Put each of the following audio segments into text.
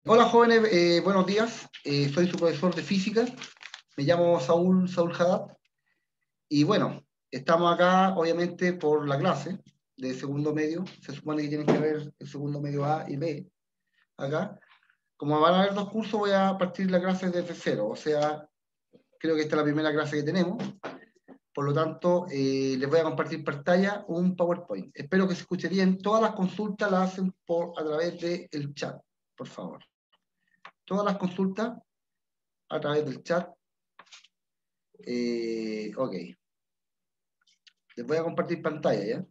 Hola jóvenes, buenos días. Soy su profesor de física. Me llamo Saúl Haddad. Y bueno, estamos acá obviamente por la clase de segundo medio. Se supone que tienen que ver el segundo medio A y B acá. Como van a haber dos cursos, voy a partir la clase desde cero. O sea, creo que esta es la primera clase que tenemos. Por lo tanto, les voy a compartir pantalla un PowerPoint. Espero que se escuche bien. Todas las consultas las hacen a través del chat, por favor. Todas las consultas a través del chat. Ok. Les voy a compartir pantalla, ¿ya?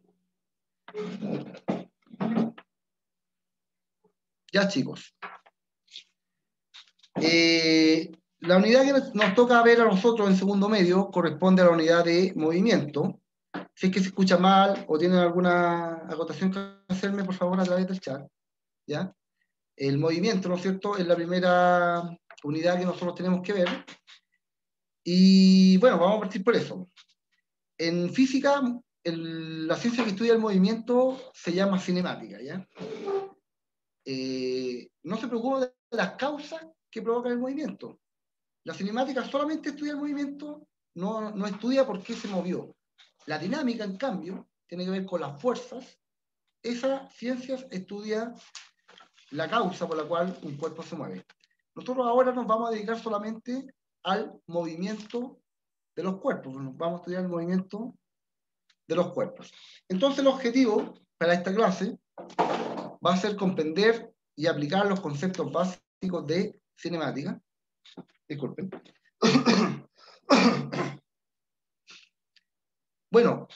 Ya, chicos. La unidad que nos toca ver a nosotros en segundo medio corresponde a la unidad de movimiento. Si es que se escucha mal o tienen alguna acotación que hacerme, por favor, a través del chat, ¿ya? El movimiento, ¿no es cierto?, es la primera unidad que nosotros tenemos que ver. Y bueno, vamos a partir por eso. En física, la ciencia que estudia el movimiento se llama cinemática, ¿ya? No se preocupa de las causas que provocan el movimiento. La cinemática solamente estudia el movimiento, no estudia por qué se movió. La dinámica, en cambio, tiene que ver con las fuerzas. Esa ciencia estudia la causa por la cual un cuerpo se mueve. Nosotros ahora nos vamos a dedicar solamente al movimiento de los cuerpos, nos vamos a estudiar el movimiento de los cuerpos. Entonces el objetivo para esta clase va a ser comprender y aplicar los conceptos básicos de cinemática. Disculpen. Bueno,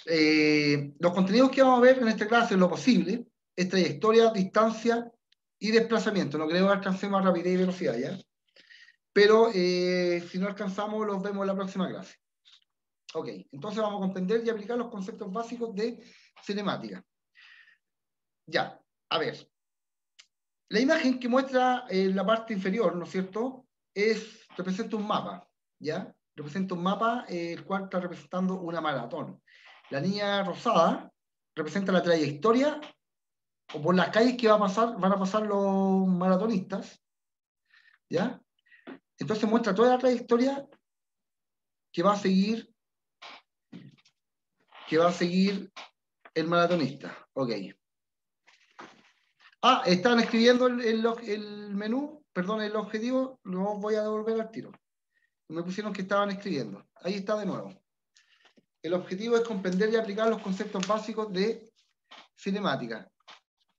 los contenidos que vamos a ver en esta clase, en lo posible, es trayectoria, distancia y desplazamiento. No creo que alcancemos a rapidez y velocidad, ¿ya? Pero si no alcanzamos, los vemos en la próxima clase. Ok, entonces vamos a comprender y aplicar los conceptos básicos de cinemática. Ya, a ver. La imagen que muestra en la parte inferior, ¿no es cierto?, representa un mapa, ¿ya? Representa un mapa, el cual está representando una maratón. La línea rosada representa la trayectoria o por las calles que van a pasar los maratonistas, ¿ya? Entonces muestra toda la trayectoria que va a seguir el maratonista. Ok. Estaban escribiendo el menú, perdón, el objetivo, lo voy a devolver al tiro. Me pusieron que estaban escribiendo. Ahí está de nuevo. El objetivo es comprender y aplicar los conceptos básicos de cinemática.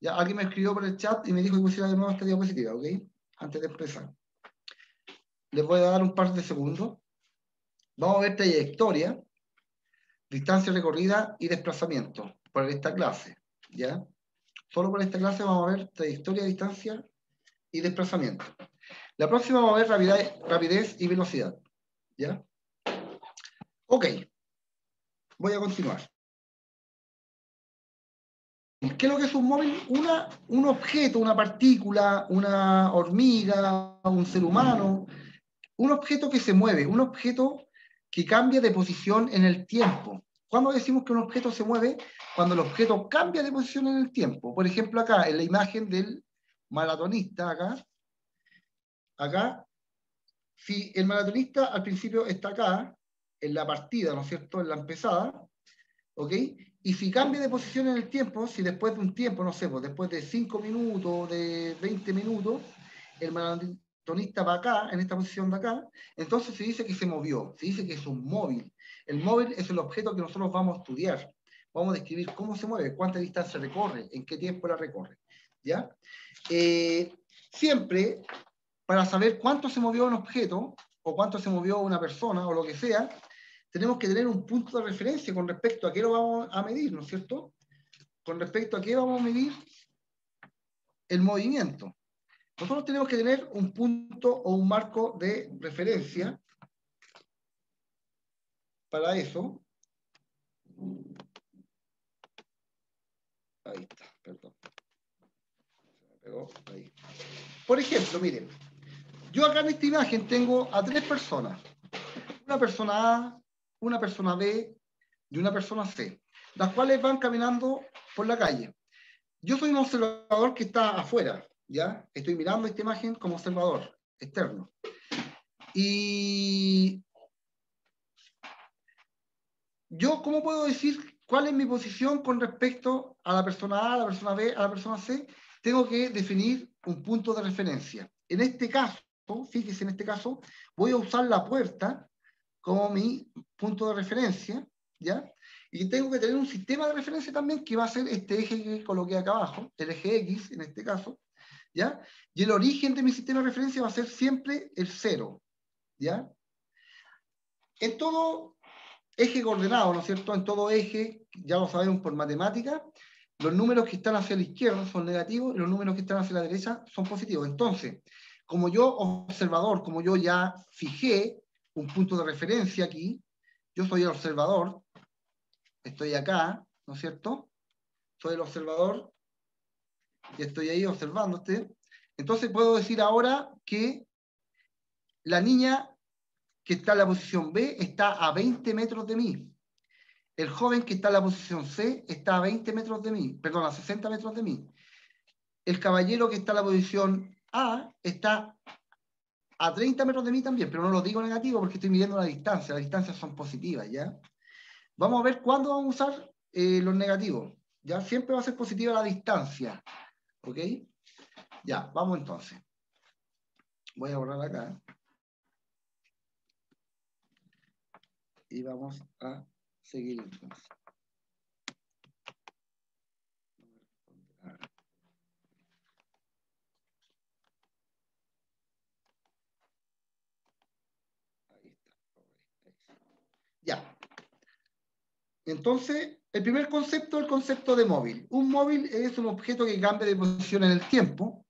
Ya alguien me escribió por el chat y me dijo que pusiera de nuevo esta diapositiva, ¿ok? Antes de empezar. Les voy a dar un par de segundos. Vamos a ver trayectoria, distancia recorrida y desplazamiento por esta clase, ¿ya? Solo por esta clase vamos a ver trayectoria, distancia y desplazamiento. La próxima vamos a ver rapidez y velocidad, ¿ya? Ok. Voy a continuar. ¿Qué es lo que es un móvil? Un objeto, una partícula, una hormiga, un ser humano, un objeto que se mueve, un objeto que cambia de posición en el tiempo. ¿Cuándo decimos que un objeto se mueve? Cuando el objeto cambia de posición en el tiempo. Por ejemplo, acá, en la imagen del maratonista, acá, si el maratonista al principio está acá, en la partida, ¿no es cierto?, en la empezada, ¿ok? Y si cambia de posición en el tiempo, si después de un tiempo, no sé, pues después de 5 minutos, de 20 minutos, el maratonista va acá, en esta posición de acá, entonces se dice que se movió, se dice que es un móvil. El móvil es el objeto que nosotros vamos a estudiar. Vamos a describir cómo se mueve, cuánta distancia recorre, en qué tiempo la recorre, ¿ya? Siempre, para saber cuánto se movió un objeto, o cuánto se movió una persona, o lo que sea, tenemos que tener un punto de referencia con respecto a qué lo vamos a medir, ¿no es cierto? Con respecto a qué vamos a medir el movimiento. Nosotros tenemos que tener un punto o un marco de referencia para eso. Ahí está, perdón. Se me pegó ahí. Por ejemplo, miren, yo acá en esta imagen tengo a 3 personas. Una persona A, una persona B y una persona C, las cuales van caminando por la calle. Yo soy un observador que está afuera, ¿ya? Estoy mirando esta imagen como observador externo. Y yo, ¿cómo puedo decir cuál es mi posición con respecto a la persona A, a la persona B, a la persona C? Tengo que definir un punto de referencia. En este caso, fíjese, en este caso, voy a usar la puerta como mi punto de referencia, ¿ya? Y tengo que tener un sistema de referencia también que va a ser este eje que coloqué acá abajo, el eje X en este caso, ¿ya? Y el origen de mi sistema de referencia va a ser siempre el 0, ¿ya? En todo eje coordenado, ¿no es cierto? En todo eje, ya lo sabemos por matemática, los números que están hacia la izquierda son negativos y los números que están hacia la derecha son positivos. Entonces, como yo observador, como yo ya fijé un punto de referencia aquí, yo soy el observador, estoy acá, ¿no es cierto? Soy el observador y estoy ahí observándote. Entonces puedo decir ahora que la niña que está en la posición B está a 20 metros de mí. El joven que está en la posición C está a 20 metros de mí, perdón, a 60 metros de mí. El caballero que está en la posición A está a 30 metros de mí también, pero no lo digo negativo porque estoy midiendo la distancia. Las distancias son positivas, ¿ya? Vamos a ver cuándo vamos a usar los negativos. ¿Ya? Siempre va a ser positiva la distancia. ¿Ok? Ya, vamos entonces. Voy a borrar acá. Y vamos a seguir entonces. Ahí está. Ya. Entonces, el primer concepto es el concepto de móvil. Un móvil es un objeto que cambia de posición en el tiempo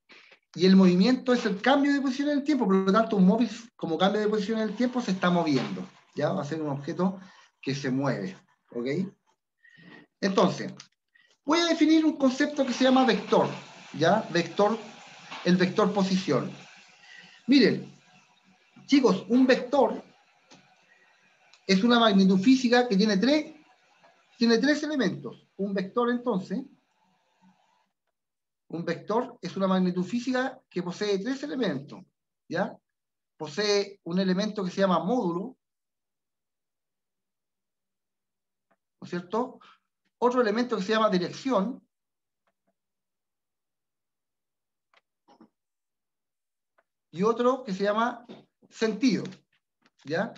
y el movimiento es el cambio de posición en el tiempo. Por lo tanto, un móvil, como cambia de posición en el tiempo, se está moviendo. ¿Ya? Va a ser un objeto que se mueve. ¿Ok? Entonces, voy a definir un concepto que se llama vector. ¿Ya? Vector, el vector posición. Miren, chicos, un vector es una magnitud física que tiene tres elementos. Un vector, entonces, un vector es una magnitud física que posee tres elementos, ¿ya? Posee un elemento que se llama módulo, ¿no es cierto? Otro elemento que se llama dirección, y otro que se llama sentido, ¿ya?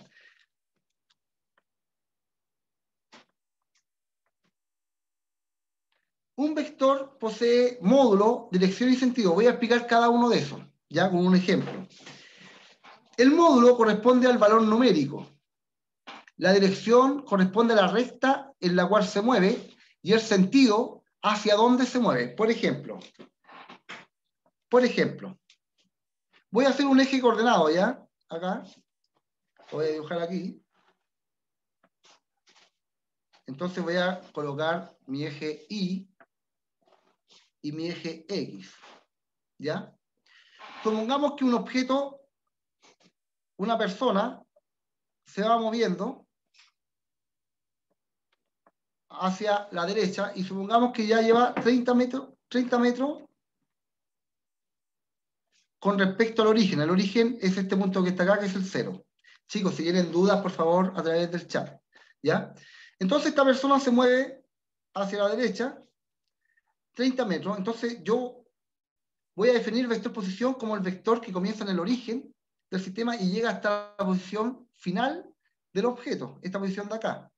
Un vector posee módulo, dirección y sentido. Voy a explicar cada uno de esos, ¿ya? Con un ejemplo. El módulo corresponde al valor numérico. La dirección corresponde a la recta en la cual se mueve y el sentido hacia dónde se mueve. Por ejemplo, voy a hacer un eje coordenado, ¿ya? Acá. Lo voy a dibujar aquí. Entonces voy a colocar mi eje Y y mi eje X, ¿ya? Supongamos que un objeto, una persona, se va moviendo hacia la derecha y supongamos que ya lleva 30 metros con respecto al origen. El origen es este punto que está acá, que es el 0. Chicos, si tienen dudas, por favor, a través del chat, ¿ya? Entonces esta persona se mueve hacia la derecha 30 metros. Entonces yo voy a definir el vector posición como el vector que comienza en el origen del sistema y llega hasta la posición final del objeto, esta posición de acá,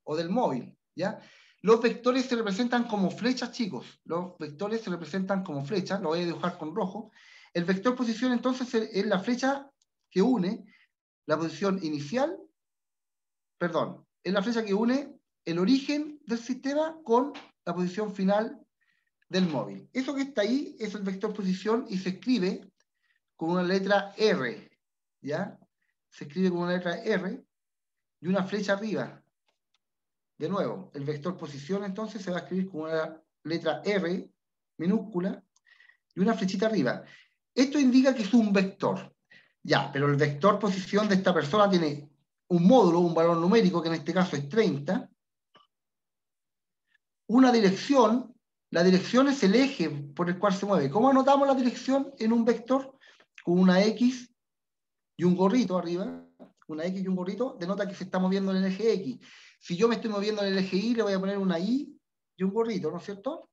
o del móvil, ¿ya? Los vectores se representan como flechas, chicos. Los vectores se representan como flechas, lo voy a dibujar con rojo. El vector posición, entonces, es la flecha que une la posición inicial, perdón, es la flecha que une el origen del sistema con la posición final del móvil. Eso que está ahí es el vector posición y se escribe con una letra R, ¿ya? Se escribe con una letra R y una flecha arriba. De nuevo, el vector posición entonces se va a escribir con una letra R minúscula y una flechita arriba. Esto indica que es un vector. Ya, pero el vector posición de esta persona tiene un módulo, un valor numérico, que en este caso es 30, una dirección La dirección es el eje por el cual se mueve. ¿Cómo anotamos la dirección en un vector? Con una X y un gorrito arriba. Una X y un gorrito denota que se está moviendo en el eje X. Si yo me estoy moviendo en el eje Y, le voy a poner una Y y un gorrito, ¿no es cierto?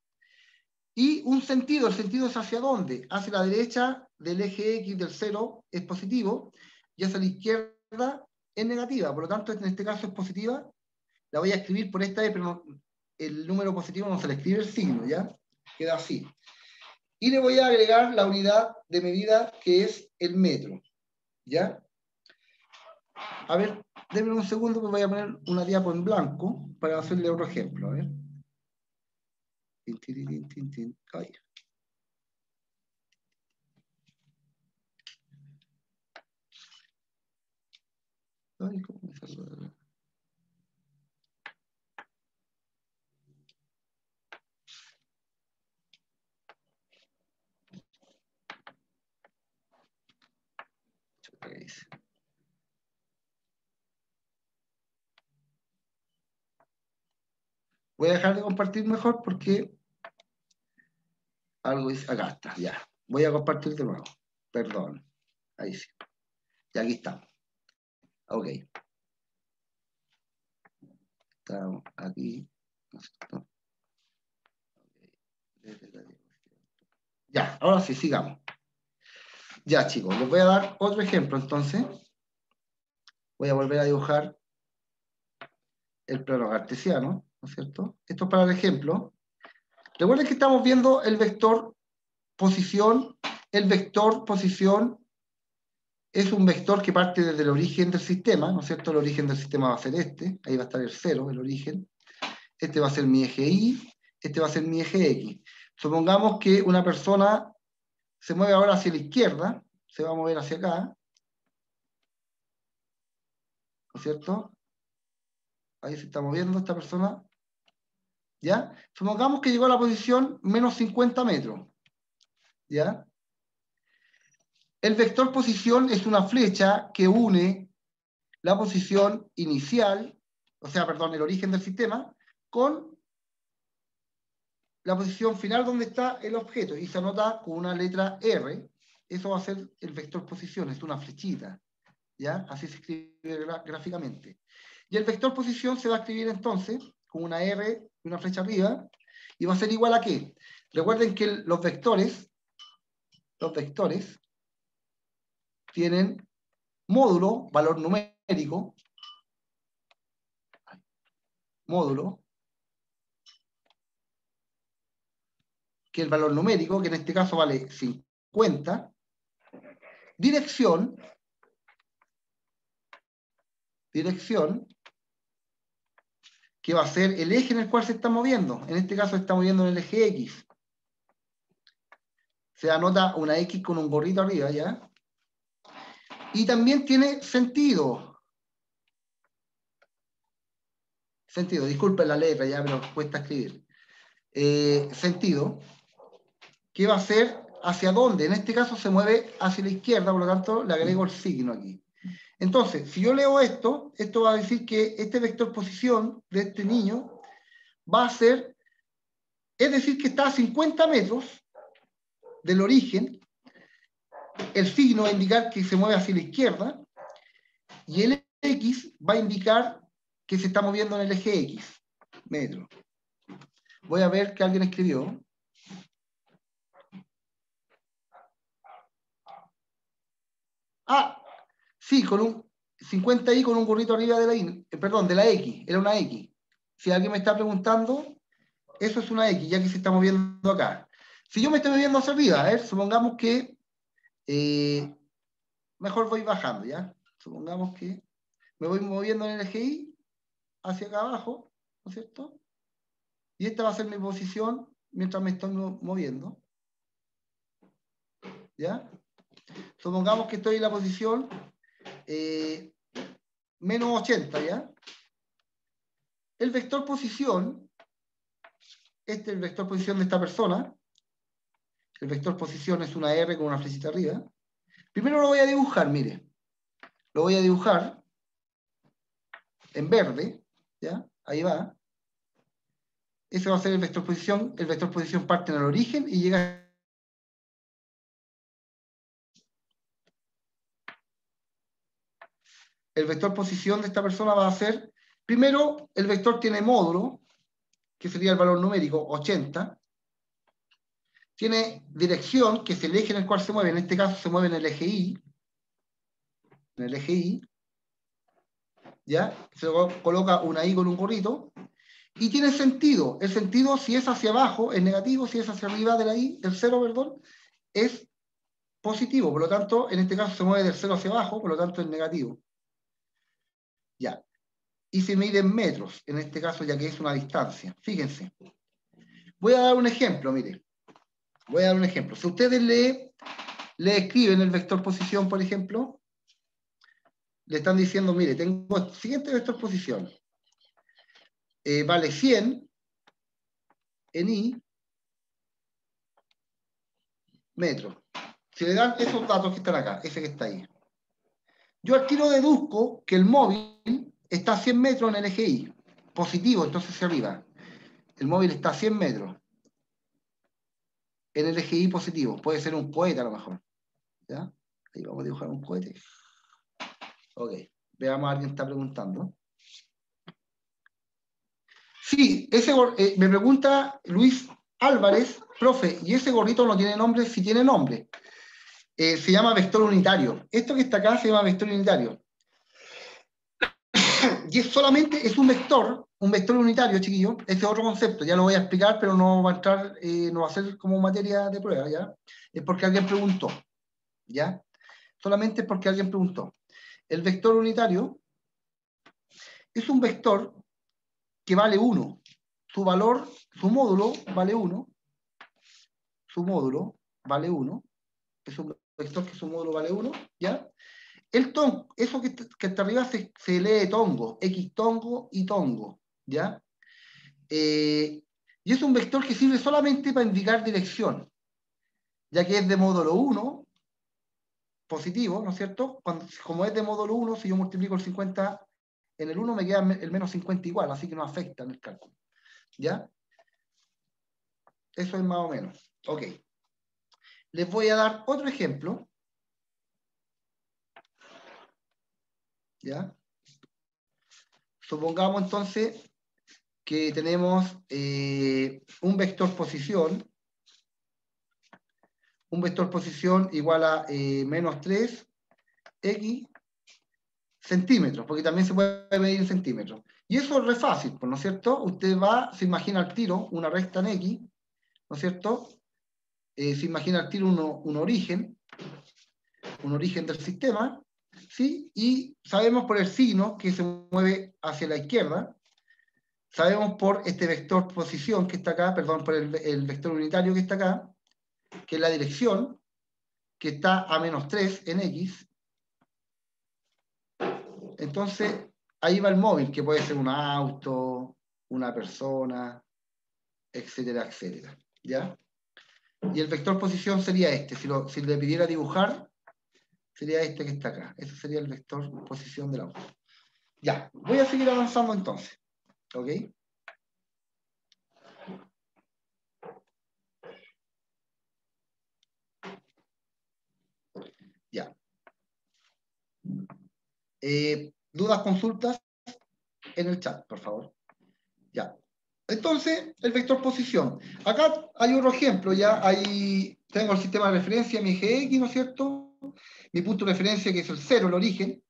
Y un sentido, el sentido es hacia dónde. Hacia la derecha del eje X del 0 es positivo y hacia la izquierda es negativa. Por lo tanto, en este caso es positiva. La voy a escribir por esta E, pero no, el número positivo no se le escribe el signo, ¿ya? Queda así. Y le voy a agregar la unidad de medida que es el metro, ¿ya? A ver, denme un segundo que voy a poner una diapo en blanco para hacerle otro ejemplo, a ver. Ay. Ay, ¿cómo me saluda? Voy a dejar de compartir mejor porque algo dice, acá está, ya. Voy a compartir de nuevo. Perdón. Ahí sí. Y aquí estamos. Ok. Estamos aquí. Ya, ahora sí, sigamos. Ya, chicos, les voy a dar otro ejemplo, entonces. Voy a volver a dibujar el plano cartesiano, ¿no es cierto? Esto es para el ejemplo. Recuerden que estamos viendo el vector posición. El vector posición es un vector que parte desde el origen del sistema, ¿no es cierto? El origen del sistema va a ser este, ahí va a estar el 0, el origen. Este va a ser mi eje Y, este va a ser mi eje X. Supongamos que una persona se mueve ahora hacia la izquierda, se va a mover hacia acá, ¿no es cierto? Ahí se está moviendo esta persona, ¿ya? Supongamos que llegó a la posición menos 50 metros, ¿ya? El vector posición es una flecha que une la posición inicial, o sea, perdón, el origen del sistema, con la posición final donde está el objeto, y se anota con una letra R. Eso va a ser el vector posición, es una flechita, ¿ya? Así se escribe gráficamente. Y el vector posición se va a escribir entonces con una R y una flecha arriba, y va a ser igual a ¿qué? Recuerden que los vectores tienen módulo, valor numérico, módulo, que el valor numérico, que en este caso vale 50, dirección, que va a ser el eje en el cual se está moviendo. En este caso se está moviendo en el eje X. Se anota una X con un gorrito arriba, ¿ya? Y también tiene sentido. Sentido, disculpen la letra, ya me lo cuesta escribir. Sentido, que va a ser hacia dónde. En este caso se mueve hacia la izquierda, por lo tanto le agrego el signo aquí. Entonces, si yo leo esto, esto va a decir que este vector posición de este niño va a ser, es decir, que está a 50 metros del origen, el signo va a indicar que se mueve hacia la izquierda, y el X va a indicar que se está moviendo en el eje X, metro. Voy a ver que alguien escribió. Ah, sí, con un 50i con un gorrito arriba de la I, perdón, de la X, era una X. Si alguien me está preguntando, eso es una X, ya que se está moviendo acá. Si yo me estoy moviendo hacia arriba, a ver, supongamos que mejor voy bajando, ¿ya? Supongamos que me voy moviendo en el eje Y hacia acá abajo, ¿no es cierto? Y esta va a ser mi posición mientras me estoy moviendo, ¿ya? Supongamos que estoy en la posición menos 80, ¿ya? El vector posición, este es el vector posición de esta persona, el vector posición es una R con una flechita arriba. Primero lo voy a dibujar, mire. Lo voy a dibujar en verde, ¿ya? Ahí va. ese va a ser el vector posición parte en el origen y llega. El vector posición de esta persona va a ser, primero, el vector tiene módulo, que sería el valor numérico, 80. Tiene dirección, que es el eje en el cual se mueve, en este caso se mueve en el eje Y. En el eje Y. ¿Ya? Se coloca una Y con un gorrito. Y tiene sentido. El sentido, si es hacia abajo, es negativo, si es hacia arriba de la Y, del 0, perdón, es positivo. Por lo tanto, en este caso se mueve del 0 hacia abajo, por lo tanto es negativo. Ya. Y se mide en metros, en este caso, ya que es una distancia. Fíjense. Voy a dar un ejemplo, mire. Voy a dar un ejemplo. Si ustedes le escriben el vector posición, por ejemplo, le están diciendo, mire, tengo el siguiente vector posición. Vale 100 en Y metros. Si le dan esos datos que están acá, ese que está ahí. Yo al tiro deduzco que el móvil está a 100 metros en el eje Y. Positivo, entonces hacia arriba. El móvil está a 100 metros en el eje Y positivo. Puede ser un cohete a lo mejor. ¿Ya? Ahí vamos a dibujar un cohete. Ok. Veamos, alguien está preguntando. Sí, me pregunta Luis Álvarez, profe, ¿y ese gorrito no tiene nombre? Sí tiene nombre. Se llama vector unitario. Esto que está acá se llama vector unitario. Y solamente es un vector unitario, chiquillo. Ese es otro concepto, ya lo voy a explicar, pero no va a entrar, no va a ser como materia de prueba, ¿ya? Es porque alguien preguntó, ¿ya? Solamente es porque alguien preguntó. El vector unitario es un vector que vale 1. Su valor, su módulo vale 1. Su módulo vale 1. Es un vector que su módulo vale 1, ¿ya? Eso que está arriba se lee tongo, X tongo y tongo, ¿ya? Y es un vector que sirve solamente para indicar dirección, ya que es de módulo 1, positivo, ¿no es cierto? Como es de módulo 1, si yo multiplico el 50 en el 1, me queda el menos 50 igual, así que no afecta en el cálculo, ¿ya? Eso es más o menos. Ok. Les voy a dar otro ejemplo, ¿ya? Supongamos entonces que tenemos un vector posición igual a menos 3x centímetros, porque también se puede medir en centímetros. Y eso es re fácil, ¿no es cierto? Usted se imagina al tiro una recta en x, ¿no es cierto? Se imagina al tiro un origen del sistema, ¿sí? Y sabemos por el signo que se mueve hacia la izquierda, sabemos por este vector posición que está acá, perdón, por el vector unitario que está acá, que es la dirección, que está a menos 3 en x. Entonces, ahí va el móvil, que puede ser un auto, una persona, etcétera, etcétera. ¿Ya? Y el vector posición sería este. Si le pidiera dibujar, sería este que está acá. Ese sería el vector posición del auto. Ya, voy a seguir avanzando entonces. ¿Ok? Ya. ¿Dudas, consultas? En el chat, por favor. Ya. Entonces, el vector posición. Acá hay otro ejemplo, ya. Tengo el sistema de referencia, mi eje X, ¿no es cierto? Mi punto de referencia, que es el 0, el origen.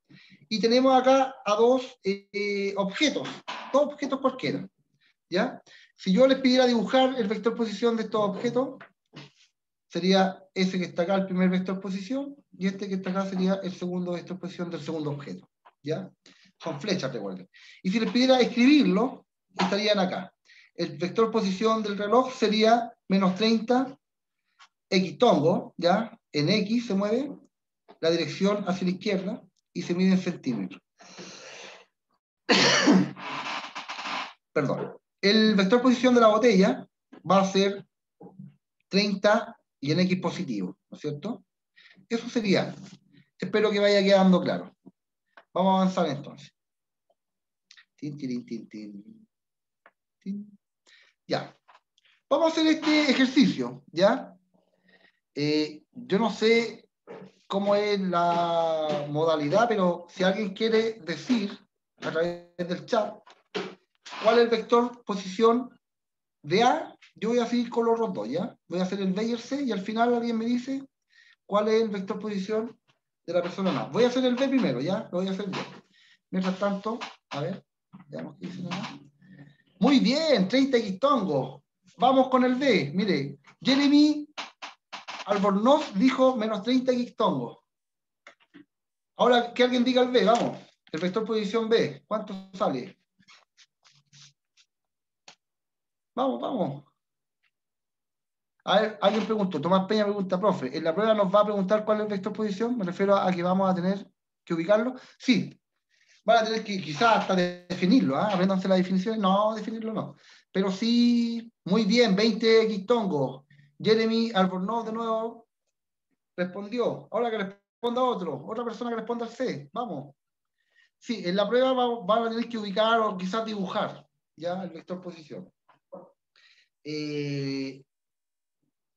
Y tenemos acá a dos objetos cualquiera, ¿ya? Si yo les pidiera dibujar el vector posición de estos objetos, sería ese que está acá, el primer vector posición, y este que está acá sería el segundo vector posición del segundo objeto, ¿ya? Son flechas, recuerden. Y si les pidiera escribirlo, estarían acá. El vector posición del reloj sería menos 30, X tongo, ¿ya? En X se mueve, la dirección hacia la izquierda, y se mide en centímetros. Perdón. El vector posición de la botella va a ser 30 y en X positivo, ¿no es cierto? Eso sería. Espero que vaya quedando claro. Vamos a avanzar entonces. Tin, tin, tin, tin, tin. Ya. Vamos a hacer este ejercicio, ¿ya? Yo no sé cómo es la modalidad, pero si alguien quiere decir a través del chat cuál es el vector posición de A, yo voy a seguir con los otros dos, ¿ya? Voy a hacer el B y el C, y al final alguien me dice cuál es el vector posición de la persona A. Voy a hacer el B primero, ¿ya? Lo voy a hacer yo. Mientras tanto, a ver, veamos qué dice nada. Muy bien, 30 hectongos. Vamos con el B. Mire, Jeremy Albornoz dijo menos 30 hectongos. Ahora que alguien diga el B, vamos. El vector posición B, ¿cuánto sale? Vamos, vamos. A ver, alguien preguntó, Tomás Peña pregunta, profe, ¿en la prueba nos va a preguntar cuál es el vector posición? Me refiero a que vamos a tener que ubicarlo. Sí, van a tener que quizás hasta definirlo, ¿eh? Apréndanse las definiciones. No, definirlo no. Pero sí, muy bien, 20 hectongos. Jeremy Albornoz de nuevo respondió. Ahora que responda otro, otra persona que responda al C. Vamos. Sí, en la prueba van a tener que ubicar o quizás dibujar ya el vector posición.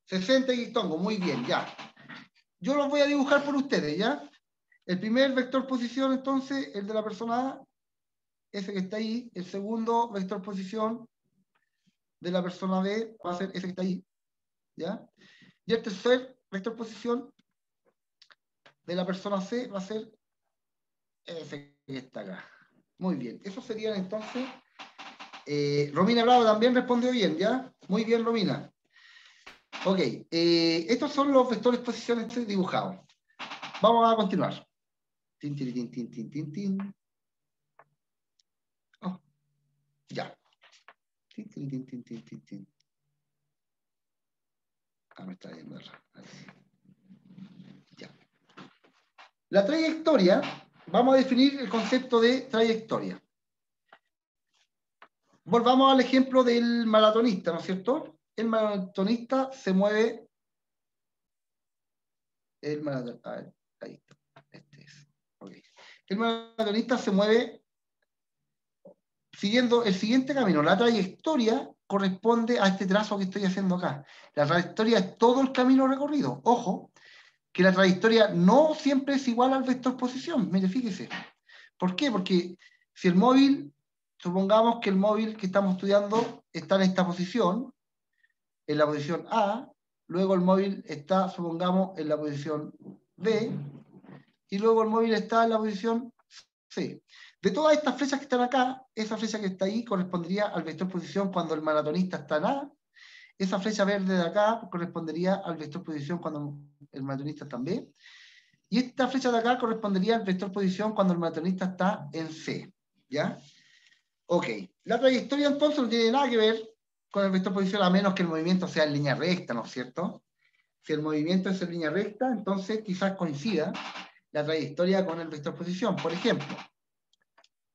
60 hectongos, muy bien, ya. Yo los voy a dibujar por ustedes, ¿ya? El primer vector posición, entonces, el de la persona A, ese que está ahí. El segundo vector posición de la persona B va a ser ese que está ahí, ¿ya? Y el tercer vector posición de la persona C va a ser ese que está acá. Muy bien, esos serían entonces... Romina Bravo también respondió bien, ¿ya? Muy bien, Romina. Ok, estos son los vectores posiciones dibujados. Vamos a continuar. Tin, tin, tin, tin, tin, tin, tin. Oh, ya. Tin, tin, tin, tin, tin, tin, tin. Ah, me está yendo ahí sí. Ya. La trayectoria, vamos a definir el concepto de trayectoria. Volvamos al ejemplo del maratonista, ¿no es cierto? El maratonista se mueve. El maratonista. A ver, ahí está. Este es. Okay. El maratonista se mueve siguiendo el siguiente camino. La trayectoria corresponde a este trazo que estoy haciendo acá. La trayectoria es todo el camino recorrido. Ojo, que la trayectoria no siempre es igual al vector posición. Mire, fíjese. ¿Por qué? Porque si el móvil, supongamos que el móvil que estamos estudiando está en esta posición, en la posición A, luego el móvil está, supongamos, en la posición B, y luego el móvil está en la posición C. De todas estas flechas que están acá, esa flecha que está ahí correspondería al vector posición cuando el maratonista está en A, esa flecha verde de acá correspondería al vector posición cuando el maratonista está en B, y esta flecha de acá correspondería al vector posición cuando el maratonista está en C. ¿Ya? Ok. La trayectoria entonces no tiene nada que ver con el vector posición a menos que el movimiento sea en línea recta, ¿no es cierto? Si el movimiento es en línea recta, entonces quizás coincida la trayectoria con el vector posición. Por ejemplo,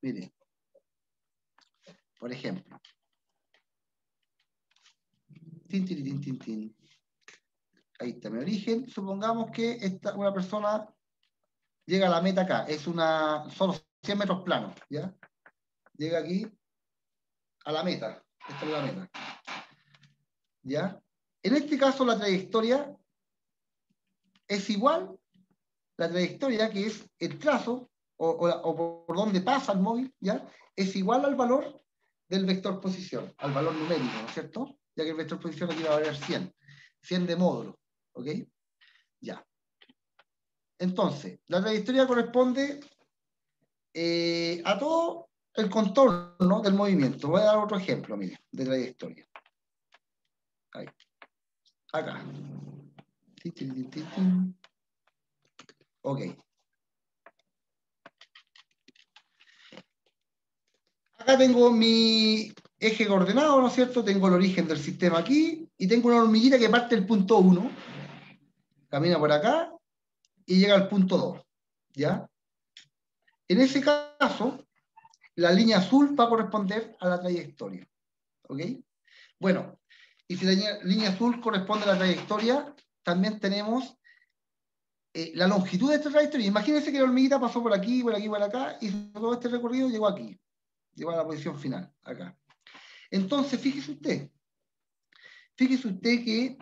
miren, por ejemplo, tin, tin, tin, tin, tin. Ahí está mi origen. Supongamos que una persona llega a la meta acá, es solo 100 metros planos, ¿ya? Llega aquí a la meta, esta es la meta, ¿ya? En este caso la trayectoria es igual, la trayectoria que es el trazo, o por donde pasa el móvil, ¿ya? Es igual al valor del vector posición, al valor numérico, ¿no es cierto? Ya que el vector posición aquí va a valer 100 de módulo, ¿ok? Ya. Entonces, la trayectoria corresponde a todo el contorno del movimiento. Voy a dar otro ejemplo, mire, de trayectoria. Ahí. Acá. Ok. Acá tengo mi eje coordenado, ¿no es cierto? Tengo el origen del sistema aquí y tengo una hormiguita que parte del punto 1, camina por acá y llega al punto 2, ¿ya? En ese caso, la línea azul va a corresponder a la trayectoria, ¿ok? Bueno, y si la línea azul corresponde a la trayectoria, también tenemos la longitud de esta trayectoria. Imagínense que la hormiguita pasó por aquí, por aquí, por acá, y todo este recorrido llegó aquí, llegó a la posición final, acá. Entonces, fíjese usted, fíjese usted que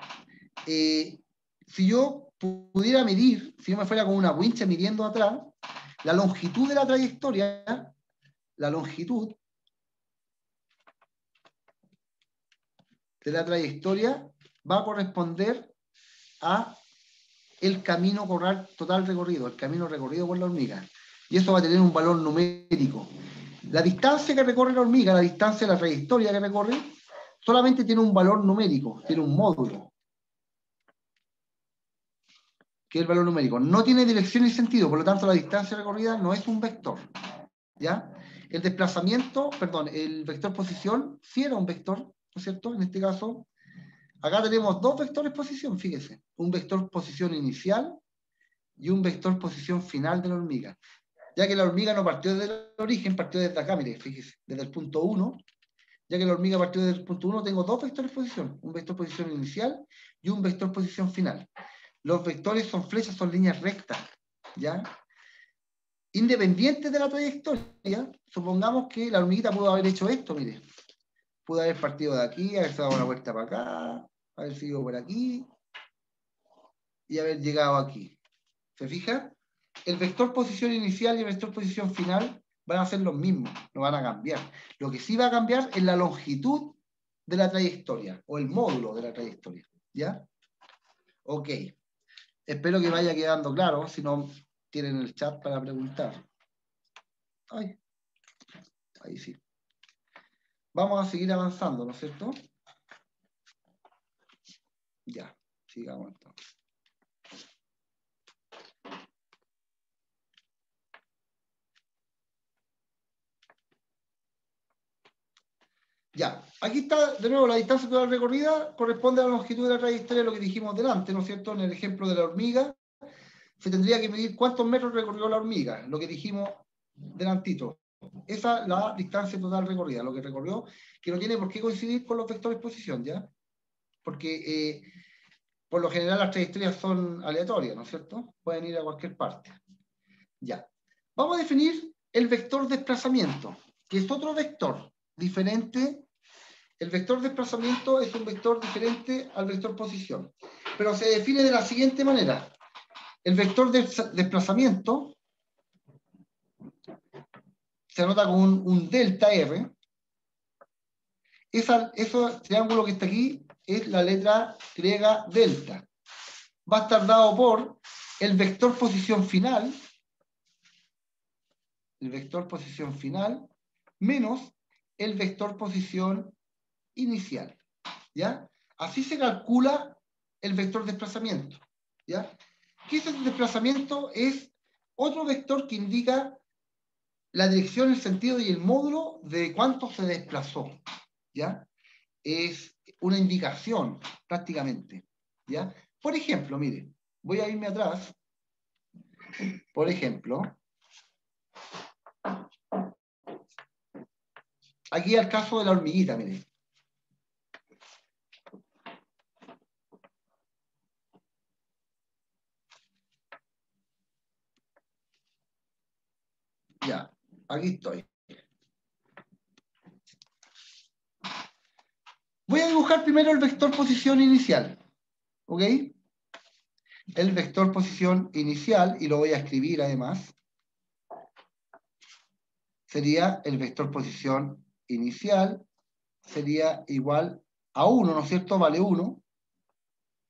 si yo pudiera medir, si yo me fuera con una wincha midiendo atrás, la longitud de la trayectoria, la longitud de la trayectoria va a corresponder a el camino total recorrido, el camino recorrido por la hormiga. Y eso va a tener un valor numérico. La distancia que recorre la hormiga, la distancia de la trayectoria que recorre, solamente tiene un valor numérico, tiene un módulo, que es el valor numérico. No tiene dirección ni sentido, por lo tanto la distancia recorrida no es un vector. ¿Ya? El desplazamiento, perdón, el vector posición sí era un vector, ¿no es cierto? En este caso, acá tenemos dos vectores posición, fíjese. Un vector posición inicial y un vector posición final de la hormiga. Ya que la hormiga no partió desde el origen, partió desde acá, mire, fíjese, desde el punto 1. Ya que la hormiga partió desde el punto 1, tengo dos vectores posición. Un vector posición inicial y un vector posición final. Los vectores son flechas, son líneas rectas, ¿ya? Independientes de la trayectoria, supongamos que la hormiguita pudo haber hecho esto, mire. Pudo haber partido de aquí, haberse dado una vuelta para acá, haber seguido por aquí y haber llegado aquí. ¿Se fija? El vector posición inicial y el vector posición final van a ser los mismos, no van a cambiar. Lo que sí va a cambiar es la longitud de la trayectoria o el módulo de la trayectoria. ¿Ya? Ok. Espero que vaya quedando claro, si no tienen el chat para preguntar. Ay, ahí sí. Vamos a seguir avanzando, ¿no es cierto? Ya, sigamos entonces. Ya, aquí está de nuevo la distancia total recorrida, corresponde a la longitud de la trayectoria de lo que dijimos delante, ¿no es cierto? En el ejemplo de la hormiga, se tendría que medir cuántos metros recorrió la hormiga, lo que dijimos delantito. Esa es la distancia total recorrida, lo que recorrió, que no tiene por qué coincidir con los vectores de posición, ¿ya? Porque por lo general las trayectorias son aleatorias, ¿no es cierto? Pueden ir a cualquier parte. Ya. Vamos a definir el vector desplazamiento, que es otro vector diferente. El vector desplazamiento es un vector diferente al vector posición, pero se define de la siguiente manera. El vector de desplazamiento se anota con un delta R. Ese triángulo que está aquí es la letra griega delta. Va a estar dado por el vector posición final, menos el vector posición inicial. ¿Ya? Así se calcula el vector desplazamiento. ¿Ya? ¿Qué es el desplazamiento? Es otro vector que indica la dirección, el sentido y el módulo de cuánto se desplazó. ¿Ya? Es una indicación, prácticamente. ¿Ya? Por ejemplo, mire, voy a irme atrás. Por ejemplo, aquí al caso de la hormiguita, mire. Ya, aquí estoy. Voy a dibujar primero el vector posición inicial. ¿Ok? El vector posición inicial, y lo voy a escribir además, sería el vector posición inicial, sería igual a 1, ¿no es cierto? Vale 1,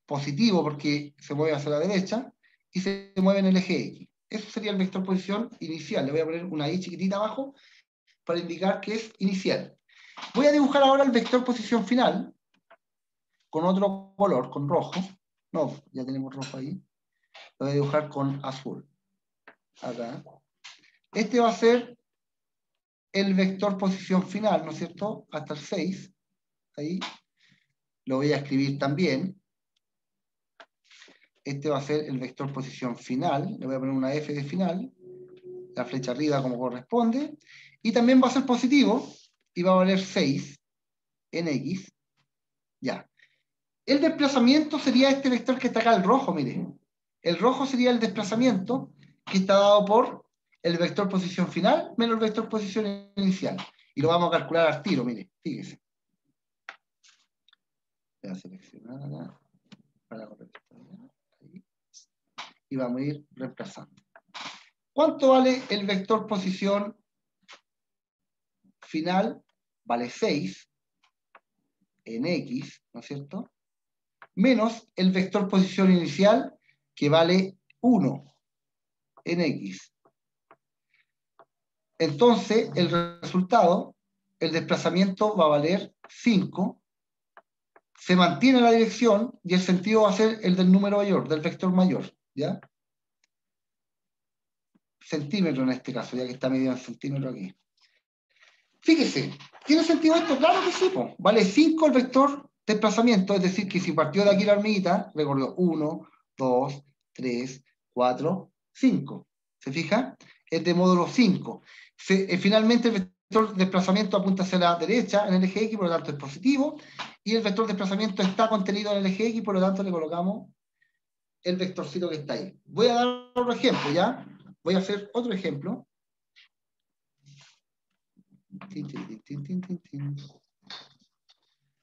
positivo porque se mueve hacia la derecha, y se mueve en el eje X. Eso sería el vector posición inicial. Le voy a poner una I chiquitita abajo para indicar que es inicial. Voy a dibujar ahora el vector posición final con otro color, con rojo. No, ya tenemos rojo ahí. Lo voy a dibujar con azul. Acá. Este va a ser el vector posición final, ¿no es cierto? Hasta el 6. Ahí. Lo voy a escribir también. Este va a ser el vector posición final. Le voy a poner una F de final. La flecha arriba como corresponde. Y también va a ser positivo. Y va a valer 6 en X. Ya. El desplazamiento sería este vector que está acá, el rojo, mire. El rojo sería el desplazamiento que está dado por el vector posición final menos el vector posición inicial. Y lo vamos a calcular al tiro, mire, fíjese. Voy a seleccionar acá para correr esto, ahí, y vamos a ir reemplazando. ¿Cuánto vale el vector posición final? Vale 6 en X, ¿no es cierto? Menos el vector posición inicial, que vale 1 en X. Entonces, el resultado, el desplazamiento va a valer 5, se mantiene la dirección y el sentido va a ser el del número mayor, del vector mayor, ¿ya? Centímetro en este caso, ya que está medido en centímetro aquí. Fíjese, ¿tiene sentido esto? Claro que sí, po. Vale 5 el vector desplazamiento, es decir, que si partió de aquí la hormiguita, recorrió 1, 2, 3, 4, 5. ¿Se fija? Es de módulo 5. Finalmente el vector desplazamiento apunta hacia la derecha en el eje X, por lo tanto es positivo, y el vector desplazamiento está contenido en el eje X, por lo tanto le colocamos el vectorcito que está ahí. Voy a dar otro ejemplo, ¿ya? Voy a hacer otro ejemplo.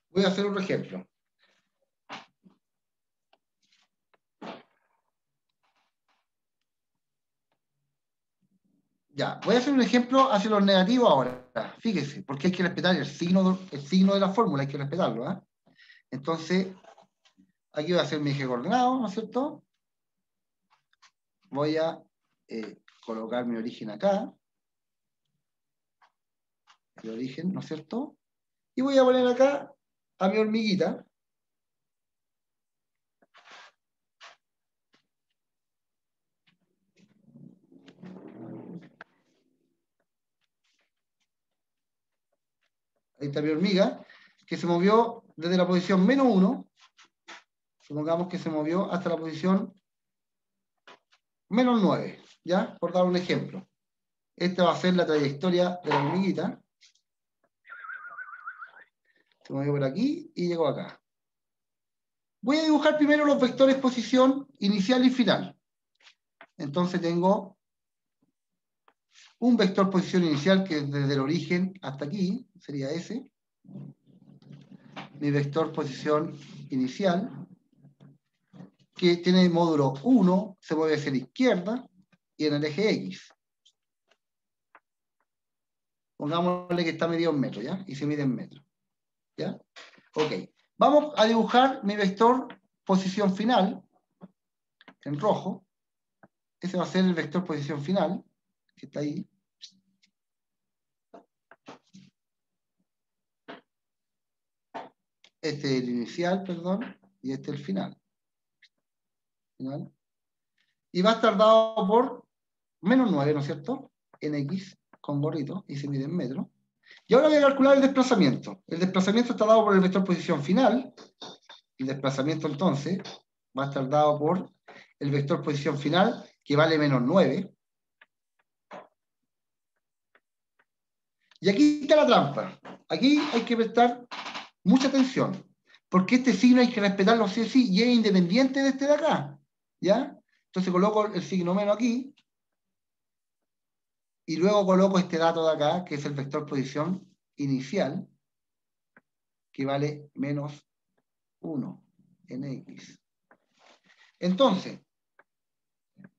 Voy a hacer otro ejemplo. Ya, voy a hacer un ejemplo hacia los negativos ahora. Fíjese, porque hay que respetar el signo de la fórmula, hay que respetarlo. ¿Eh? Entonces, aquí voy a hacer mi eje coordenado, ¿no es cierto? Voy a colocar mi origen acá. El origen, ¿no es cierto? Y voy a poner acá a mi hormiguita. Ahí está mi hormiga, que se movió desde la posición menos 1. Supongamos que se movió hasta la posición menos 9, ¿ya? Por dar un ejemplo. Esta va a ser la trayectoria de la hormiguita. Se movió por aquí y llegó acá. Voy a dibujar primero los vectores posición inicial y final. Entonces tengo un vector posición inicial que es desde el origen hasta aquí, sería ese. Mi vector posición inicial, que tiene módulo 1, se mueve hacia la izquierda y en el eje X. Pongámosle que está medido en metros, ¿ya? Y se mide en metros, ¿ya? Ok. Vamos a dibujar mi vector posición final, en rojo. Ese va a ser el vector posición final, que está ahí. Este es el inicial, perdón, y este es el final. Y va a estar dado por menos 9, ¿no es cierto? En X, con gorrito, y se mide en metros. Y ahora voy a calcular el desplazamiento. El desplazamiento está dado por el vector posición final. El desplazamiento, entonces, va a estar dado por el vector posición final, que vale menos 9. Y aquí está la trampa. Aquí hay que prestar mucha atención, porque este signo hay que respetarlo sí o sí, y es independiente de este de acá. ¿Ya? Entonces coloco el signo menos aquí, y luego coloco este dato de acá, que es el vector posición inicial, que vale menos 1 en X. Entonces,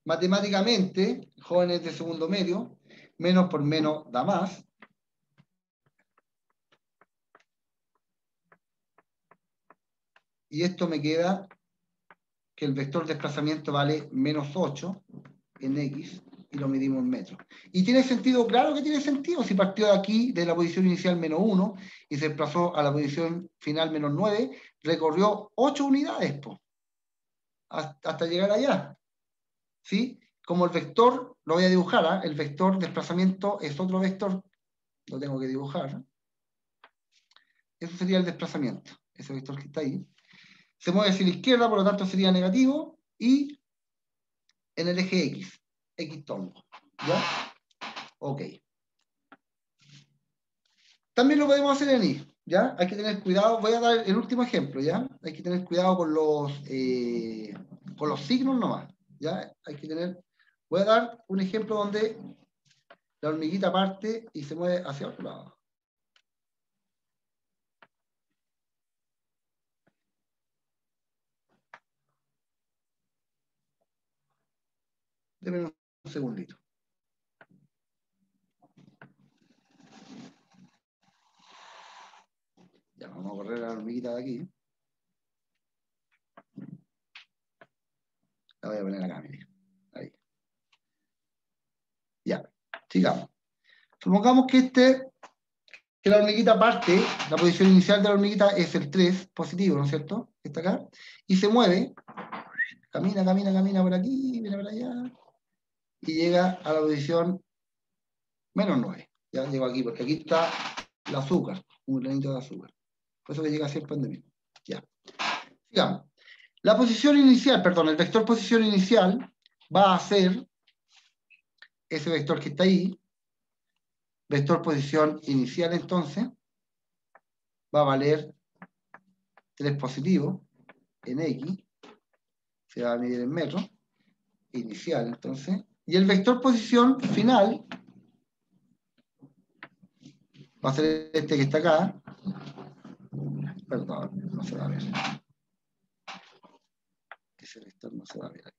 matemáticamente, jóvenes de segundo medio, menos por menos da más. Y esto me queda que el vector desplazamiento vale menos 8 en X, y lo medimos en metros. ¿Y tiene sentido? Claro que tiene sentido. Si partió de aquí, de la posición inicial menos 1, y se desplazó a la posición final menos 9, recorrió 8 unidades, po, hasta llegar allá. ¿Sí? Como el vector, lo voy a dibujar, ¿eh? El vector desplazamiento es otro vector, lo tengo que dibujar. Eso sería el desplazamiento, ese vector que está ahí. Se mueve hacia la izquierda, por lo tanto sería negativo, y en el eje X, X tongo. ¿Ya? Ok. También lo podemos hacer en Y, ¿ya? Hay que tener cuidado, voy a dar el último ejemplo, ¿ya? Hay que tener cuidado con los signos nomás, ¿ya? Hay que tener, voy a dar un ejemplo donde la hormiguita parte y se mueve hacia otro lado. Deme un segundito. Ya, vamos a correr la hormiguita de aquí. La voy a poner acá, mire. Ahí. Ya, sigamos. Supongamos que la hormiguita parte, la posición inicial de la hormiguita es el 3, positivo, ¿no es cierto? Está acá. Y se mueve, camina por aquí, viene por allá, y llega a la posición menos 9. Ya llegó aquí, porque aquí está el azúcar, un granito de azúcar. Por eso que llega siempre donde mismo. Ya. Sigamos. La posición inicial, perdón, el vector posición inicial va a ser ese vector que está ahí. Vector posición inicial, entonces, va a valer 3 positivo en X. Se va a medir en metros. Inicial, entonces. Y el vector posición final va a ser este que está acá. Perdón, no se va a ver. Ese vector no se va a ver aquí.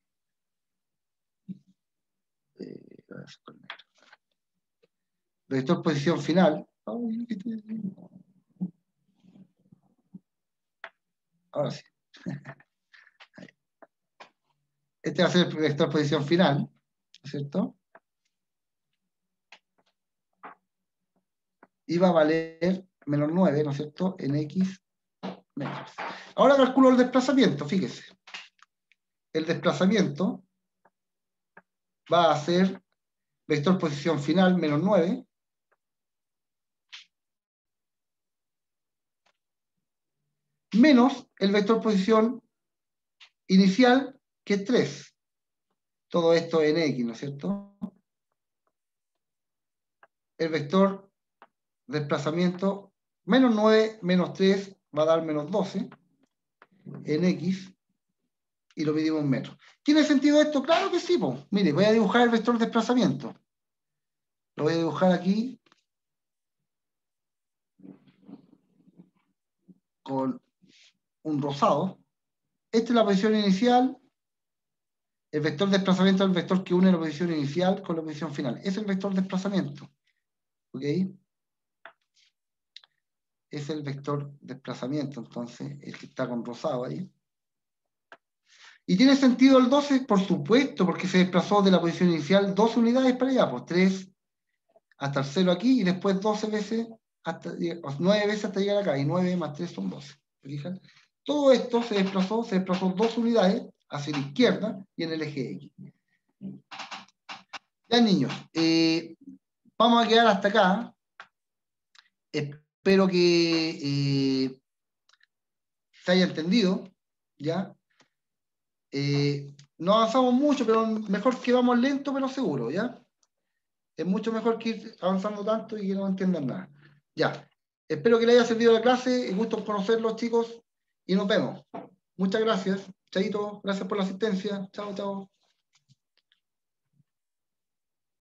Vector posición final. Ahora sí. Este va a ser el vector posición final, ¿no es cierto? Y va a valer menos 9, ¿no es cierto? En X metros. Ahora calculo el desplazamiento, fíjese. El desplazamiento va a ser vector posición final menos 9 menos el vector posición inicial, que es 3. Todo esto en X, ¿no es cierto? El vector desplazamiento menos 9 menos 3 va a dar menos 12 en X y lo medimos en metros. ¿Tiene sentido esto? Claro que sí, pues. Mire, voy a dibujar el vector desplazamiento. Lo voy a dibujar aquí con un rosado. Esta es la posición inicial. El vector desplazamiento es el vector que une la posición inicial con la posición final. Es el vector desplazamiento. ¿Ok? Es el vector desplazamiento, entonces, el que está con rosado ahí. ¿Y tiene sentido el 12? Por supuesto, porque se desplazó de la posición inicial 12 unidades para allá, pues 3 hasta el 0 aquí, y después 12 veces, hasta 9 veces hasta llegar acá, y 9 más 3 son 12. ¿Fijan? Todo esto se desplazó 2 unidades hacia la izquierda y en el eje X. Ya, niños, vamos a quedar hasta acá. Espero que se haya entendido, ¿ya? No avanzamos mucho, pero mejor que vamos lento, pero seguro, ¿ya? Es mucho mejor que ir avanzando tanto y que no entiendan nada. Ya. Espero que les haya servido la clase. Gusto en conocerlos, chicos. Y nos vemos. Muchas gracias. Chaito, gracias por la asistencia. Chao, chao.